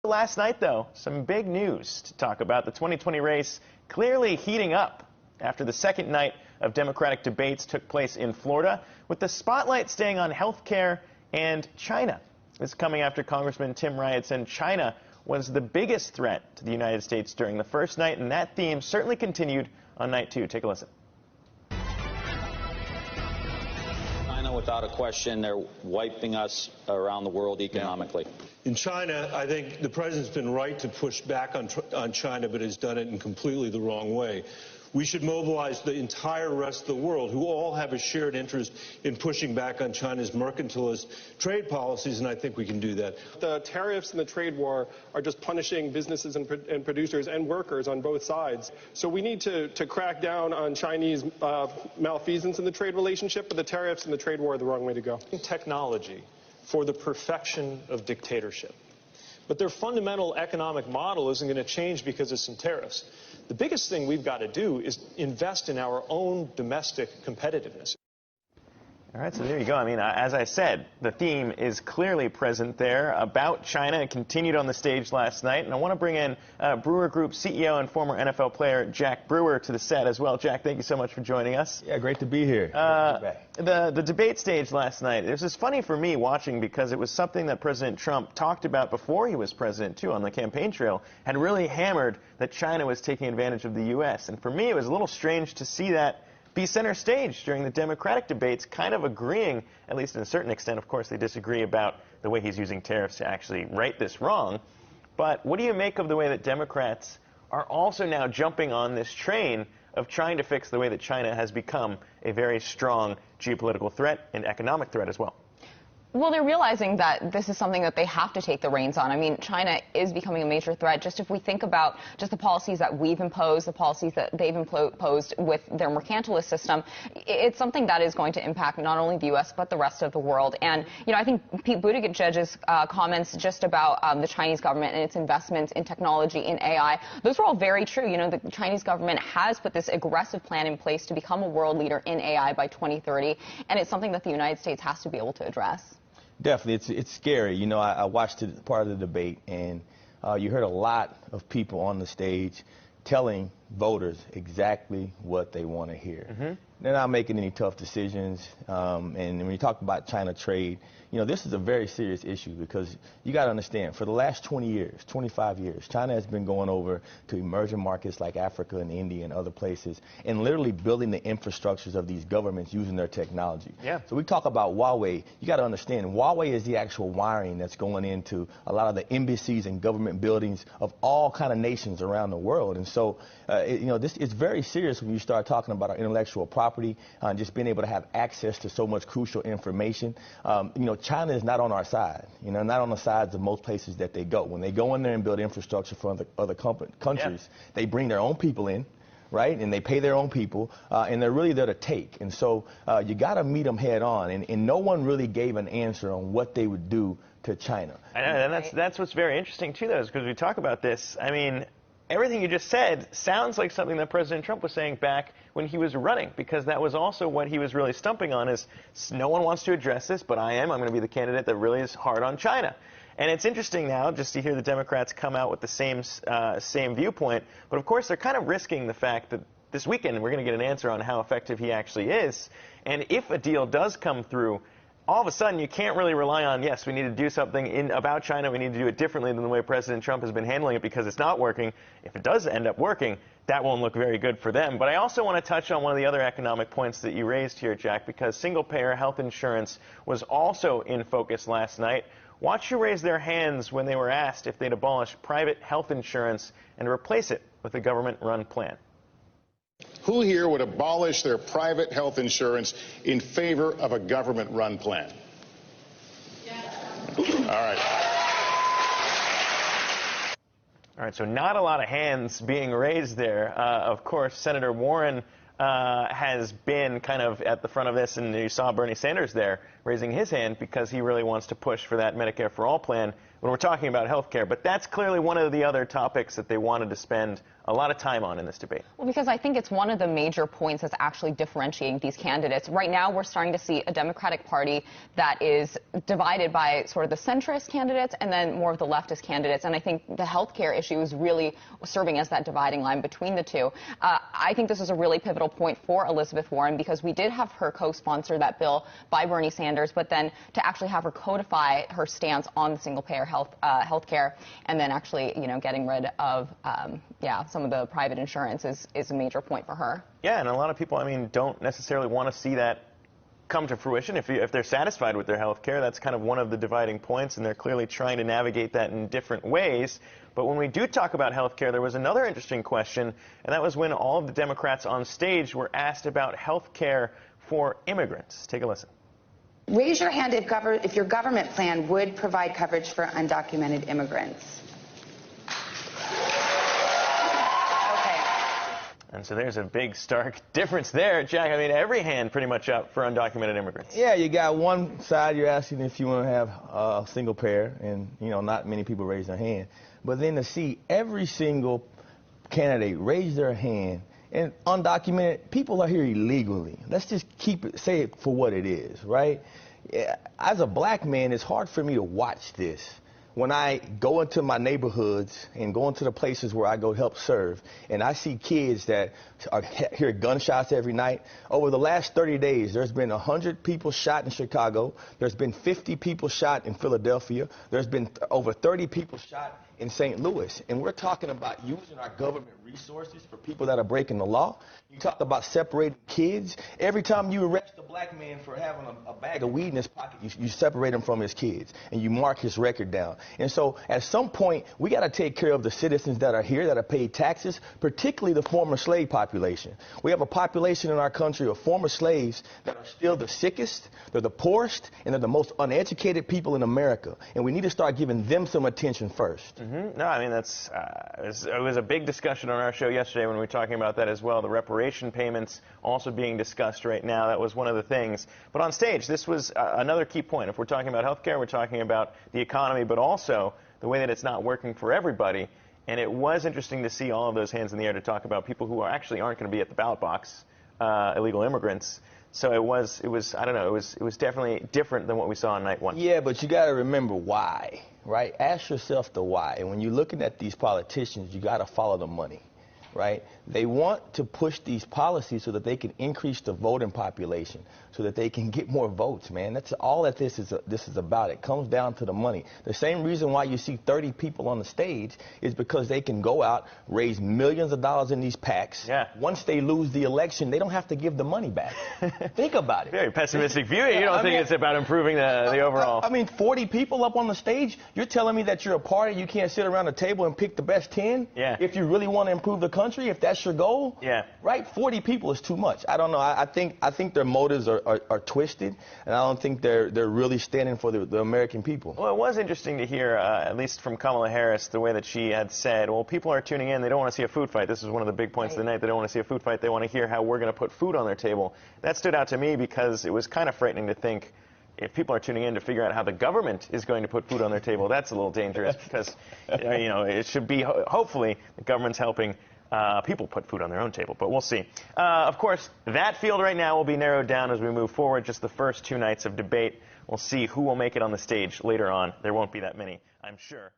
Last night, though, some big news to talk about. The 2020 race clearly heating up after the second night of Democratic debates took place in Florida, with the spotlight staying on health care and China. This is coming after Congressman Tim Ryan said China was the biggest threat to the United States during the first night, and that theme certainly continued on night two. Take a listen. China, without a question, they're wiping us around the world economically. In China, I think the president's been right to push back on China, but has done it in completely the wrong way. We should mobilize the entire rest of the world, who all have a shared interest in pushing back on China's mercantilist trade policies, and I think we can do that. The tariffs and the trade war are just punishing businesses and producers and workers on both sides. So we need to crack down on Chinese malfeasance in the trade relationship, but the tariffs and the trade war are the wrong way to go. Technology for the perfection of dictatorship. But their fundamental economic model isn't going to change because of some tariffs. The biggest thing we've got to do is invest in our own domestic competitiveness. All right, so there you go. I mean, as I said, the theme is clearly present there about China. It continued on the stage last night. And I want to bring in Brewer Group CEO and former NFL player Jack Brewer to the set as well. Jack, thank you so much for joining us. Yeah, great to be here. The debate stage last night, it was just funny for me watching because it was something that President Trump talked about before he was president, too, on the campaign trail, had really hammered that China was taking advantage of the U.S. And for me, it was a little strange to see that be center stage during the Democratic debates, kind of agreeing, at least to a certain extent. Of course, they disagree about the way he's using tariffs to actually right this wrong. But what do you make of the way that Democrats are also now jumping on this train of trying to fix the way that China has become a very strong geopolitical threat and economic threat as well? Well, they're realizing that this is something that they have to take the reins on. I mean, China is becoming a major threat. Just if we think about just the policies that we've imposed, the policies that they've imposed with their mercantilist system, it's something that is going to impact not only the U.S., but the rest of the world. And, you know, I think Pete Buttigieg's comments just about the Chinese government and its investments in technology, in AI, those are all very true. You know, the Chinese government has put this aggressive plan in place to become a world leader in AI by 2030, and it's something that the United States has to be able to address. Definitely. It's scary. You know, I watched part of the debate, and you heard a lot of people on the stage telling voters exactly what they want to hear. They're not making any tough decisions. And when you talk about China trade, you know, this is a very serious issue because you got to understand, for the last 20 years, 25 years, China has been going over to emerging markets like Africa and India and other places and literally building the infrastructures of these governments using their technology. Yeah. So we talk about Huawei. You got to understand, Huawei is the actual wiring that's going into a lot of the embassies and government buildings of all kind of nations around the world. And so, you know, this is very serious when you start talking about our intellectual property, just being able to have access to so much crucial information. You know, China is not on our side, you know, not on the sides of most places that they go. When they go in there and build infrastructure for other countries, they bring their own people in, right, and they pay their own people, and they're really there to take. And so you got to meet them head on, and no one really gave an answer on what they would do to China. And that's what's very interesting, too, though, is because we talk about this. I mean, everything you just said sounds like something that President Trump was saying back when he was running, because that was also what he was really stumping on, is no one wants to address this, but I'm going to be the candidate that really is hard on China. And it's interesting now just to hear the Democrats come out with the same viewpoint, but of course they're kind of risking the fact that this weekend we're going to get an answer on how effective he actually is. And if a deal does come through, all of a sudden you can't really rely on, yes, we need to do something about China, we need to do it differently than the way President Trump has been handling it because it's not working. If it does end up working, that won't look very good for them. But I also want to touch on one of the other economic points that you raised here, Jack, because single-payer health insurance was also in focus last night. Watch who raised their hands when they were asked if they'd abolish private health insurance and replace it with a government-run plan. Who here would abolish their private health insurance in favor of a government-run plan? All right. All right, so not a lot of hands being raised there. Of course, Senator Warren has been kind of at the front of this, and you saw Bernie Sanders there raising his hand because he really wants to push for that Medicare for All plan when we're talking about health care. But that's clearly one of the other topics that they wanted to spend a lot of time on in this debate. Well, because I think it's one of the major points that's actually differentiating these candidates. Right now, we're starting to see a Democratic Party that is divided by sort of the centrist candidates and then more of the leftist candidates. And I think the health care issue is really serving as that dividing line between the two. I think this is a really pivotal point for Elizabeth Warren because we did have her co-sponsor that bill by Bernie Sanders, but then to actually have her codify her stance on the single-payer health care and then actually, getting rid of, some of the private insurance is a major point for her. Yeah, and a lot of people, don't necessarily want to see that come to fruition. If they're satisfied with their health care, that's kind of one of the dividing points, and they're clearly trying to navigate that in different ways. But when we do talk about health care, there was another interesting question, and that was when all of the Democrats on stage were asked about health care for immigrants. Take a listen. Raise your hand if your government plan would provide coverage for undocumented immigrants. And so there's a big, stark difference there. Jack, every hand pretty much up for undocumented immigrants. Yeah, you got one side, you're asking if you want to have a single payer, and, not many people raise their hand. But then to see every single candidate raise their hand, and undocumented, people are here illegally. Let's just say it for what it is, right? As a black man, it's hard for me to watch this. When I go into my neighborhoods and go into the places where I go help serve, and I see kids that hear gunshots every night, over the last 30 days, there's been 100 people shot in Chicago. There's been 50 people shot in Philadelphia. There's been over 30 people shot in St. Louis. And we're talking about using our government resources for people that are breaking the law. You talk about separating kids. Every time you arrest a black man for having a bag of weed in his pocket, you separate him from his kids, and you mark his record down. And so at some point, we got to take care of the citizens that are here, that are paid taxes, particularly the former slave population. We have a population in our country of former slaves that are still the sickest, they're the poorest, and they're the most uneducated people in America. And we need to start giving them some attention first. Mm-hmm. No, that's it was a big discussion on our show yesterday when we were talking about that as well. The reparation payments also being discussed right now. That was one of the things. But on stage, this was another key point. If we're talking about healthcare, we're talking about the economy, but also the way that it's not working for everybody. And it was interesting to see all of those hands in the air to talk about people who actually aren't going to be at the ballot box, illegal immigrants. So it was definitely different than what we saw on night one. Yeah, but you got to remember why, right? Ask yourself the why. And when you're looking at these politicians, you got to follow the money, right? They want to push these policies so that they can increase the voting population, so that they can get more votes, man. That's all that this is about. It comes down to the money. The same reason why you see 30 people on the stage is because they can go out, raise millions of dollars in these PACs. Yeah. Once they lose the election, they don't have to give the money back. Think about it. Very pessimistic view. You don't think it's about improving the overall. 40 people up on the stage, you're telling me that you're a party, you can't sit around the table and pick the best 10? Yeah. If you really want to improve the country, if that's your goal? Yeah. Right? 40 people is too much. I don't know. I think their motives are twisted, and I don't think they're really standing for the American people. Well, it was interesting to hear, at least from Kamala Harris, the way that she had said, well, people are tuning in. They don't want to see a food fight. This is one of the big points of the night. They don't want to see a food fight. They want to hear how we're going to put food on their table. That stood out to me because it was kind of frightening to think if people are tuning in to figure out how the government is going to put food on their table, that's a little dangerous because, it should be, hopefully, the government's helping people put food on their own table, but we'll see. Of course, that field right now will be narrowed down as we move forward. Just the first 2 nights of debate. We'll see who will make it on the stage later on. There won't be that many, I'm sure.